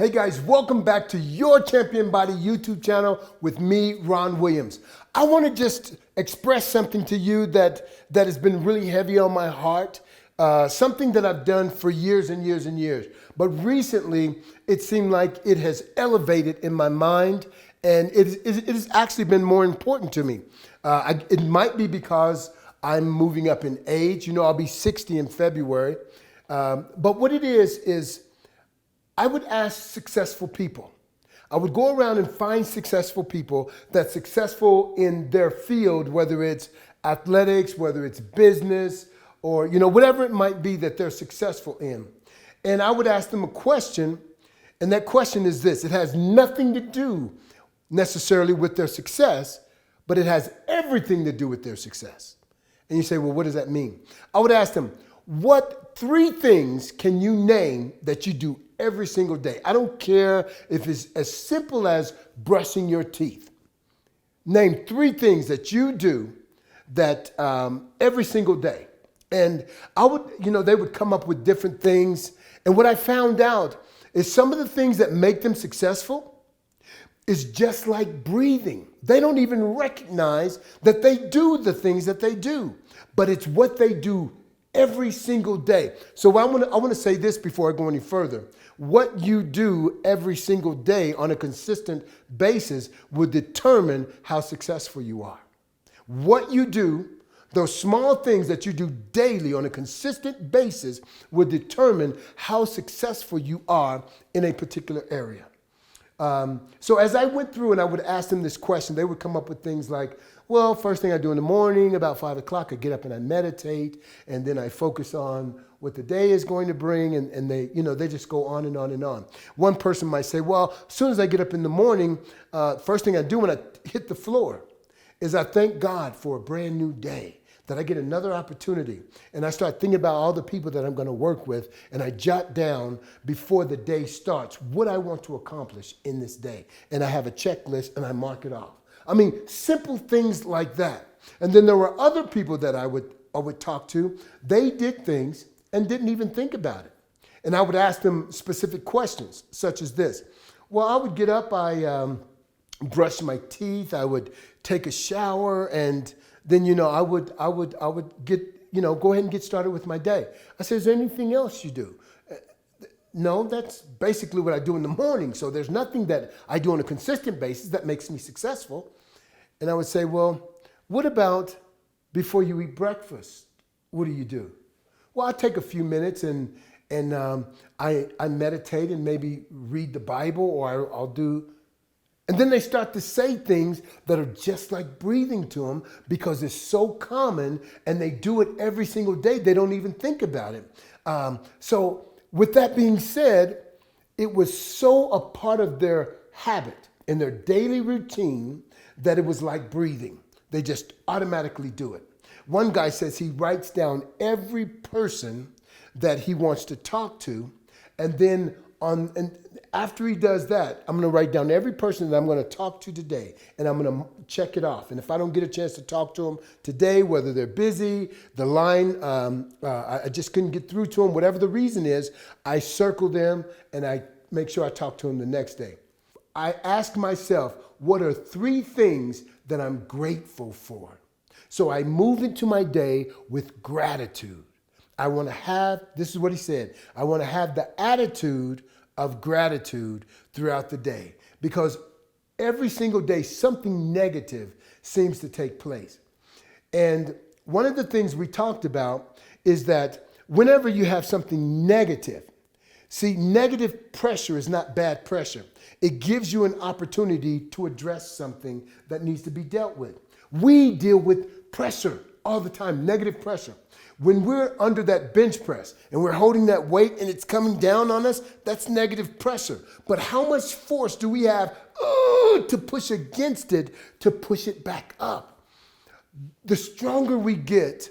Hey guys, welcome back to your Champion Body YouTube channel with me, Ron Williams. I want to just express something to you that has been really heavy on my heart. Something that I've done for years and years and years. But recently, it seemed like it has elevated in my mind, and it has actually been more important to me. It might be because I'm moving up in age. You know, I'll be 60 in February. But what it is I would ask successful people. I would go around and find successful people that's successful in their field, whether it's athletics, whether it's business, or whatever it might be that they're successful in. And I would ask them a question, and that question is this. It has nothing to do necessarily with their success, but it has everything to do with their success. And you say, well, what does that mean? I would ask them, what 3 things can you name that you do every single day? I don't care if it's as simple as brushing your teeth. Name 3 things that you do that every single day. And they would come up with different things. And what I found out is some of the things that make them successful is just like breathing. They don't even recognize that they do the things that they do, but it's what they do every single day. So I want to say this before I go any further. What you do every single day on a consistent basis will determine how successful you are. What you do, those small things that you do daily on a consistent basis will determine how successful you are in a particular area. So as I went through and I would ask them this question, they would come up with things like, well, first thing I do in the morning, about 5 o'clock, I get up and I meditate, and then I focus on what the day is going to bring, and they just go on and on and on. One person might say, well, as soon as I get up in the morning, first thing I do when I hit the floor is I thank God for a brand new day, that I get another opportunity. And I start thinking about all the people that I'm going to work with, and I jot down before the day starts what I want to accomplish in this day. And I have a checklist and I mark it off. I mean, simple things like that. And then there were other people that I would talk to. They did things and didn't even think about it. And I would ask them specific questions, such as this. Well, I would get up, I brush my teeth, I would take a shower, and then I would get go ahead and get started with my day. I said, is there anything else you do? No, that's basically what I do in the morning. So there's nothing that I do on a consistent basis that makes me successful. And I would say, well, what about before you eat breakfast? What do you do? Well, I take a few minutes and I meditate and maybe read the Bible, or I'll do. And then they start to say things that are just like breathing to them because it's so common and they do it every single day. They don't even think about it. So with that being said, it was so a part of their habit in their daily routine that it was like breathing. They just automatically do it. One guy says he writes down every person that he wants to talk to, and then after he does that, I'm going to write down every person that I'm going to talk to today, and I'm going to check it off. And if I don't get a chance to talk to them today, whether they're busy, the line, I just couldn't get through to them, whatever the reason is, I circle them and I make sure I talk to them the next day. I ask myself, what are 3 things that I'm grateful for? So I move into my day with gratitude. I want to have, this is what he said, I want to have the attitude of gratitude throughout the day, because every single day something negative seems to take place. And one of the things we talked about is that whenever you have something negative, see, negative pressure is not bad pressure. It gives you an opportunity to address something that needs to be dealt with. We deal with pressure all the time, negative pressure. When we're under that bench press and we're holding that weight and it's coming down on us, that's negative pressure. But how much force do we have to push against it, to push it back up? The stronger we get,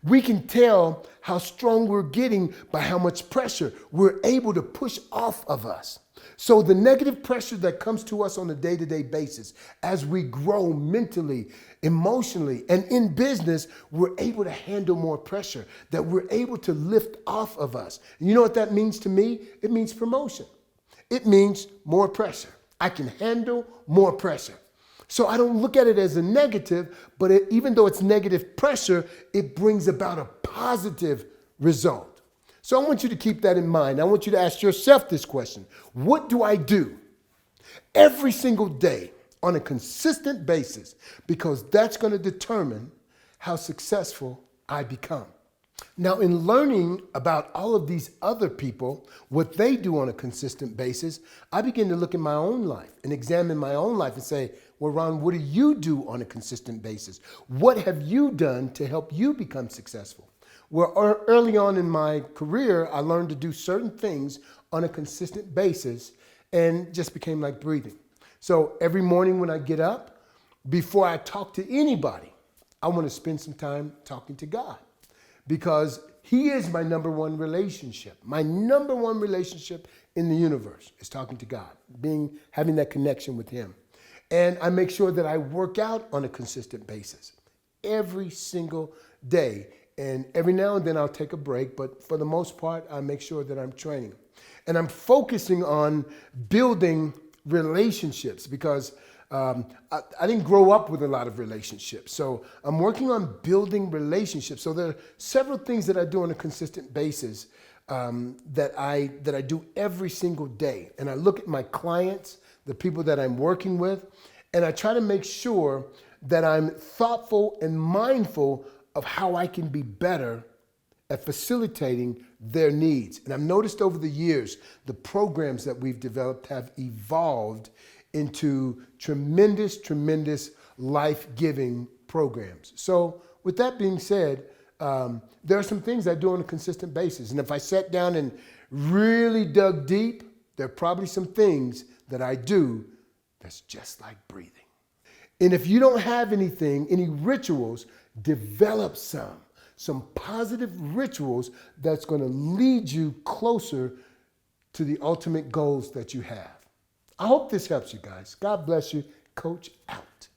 we can tell how strong we're getting by how much pressure we're able to push off of us. So the negative pressure that comes to us on a day-to-day basis, as we grow mentally, emotionally, and in business, we're able to handle more pressure, that we're able to lift off of us. And you know what that means to me? It means promotion. It means more pressure. I can handle more pressure. So I don't look at it as a negative, but even though it's negative pressure, it brings about a positive result. So I want you to keep that in mind. I want you to ask yourself this question. What do I do every single day on a consistent basis? Because that's going to determine how successful I become. Now, in learning about all of these other people, what they do on a consistent basis, I begin to look at my own life and examine my own life and say, well, Ron, what do you do on a consistent basis? What have you done to help you become successful? Well, early on in my career, I learned to do certain things on a consistent basis and just became like breathing. So every morning when I get up, before I talk to anybody, I want to spend some time talking to God. Because he is my number one relationship. My number one relationship in the universe is talking to God, having that connection with him. And I make sure that I work out on a consistent basis every single day. And every now and then I'll take a break, but for the most part, I make sure that I'm training. And I'm focusing on building relationships because I didn't grow up with a lot of relationships. So I'm working on building relationships. So there are several things that I do on a consistent basis that I do every single day. And I look at my clients, the people that I'm working with, and I try to make sure that I'm thoughtful and mindful of how I can be better at facilitating their needs. And I've noticed over the years, the programs that we've developed have evolved into tremendous, tremendous life-giving programs. So with that being said, there are some things I do on a consistent basis. And if I sat down and really dug deep, there are probably some things that I do that's just like breathing. And if you don't have any rituals, develop some positive rituals that's going to lead you closer to the ultimate goals that you have. I hope this helps you guys. God bless you. Coach out.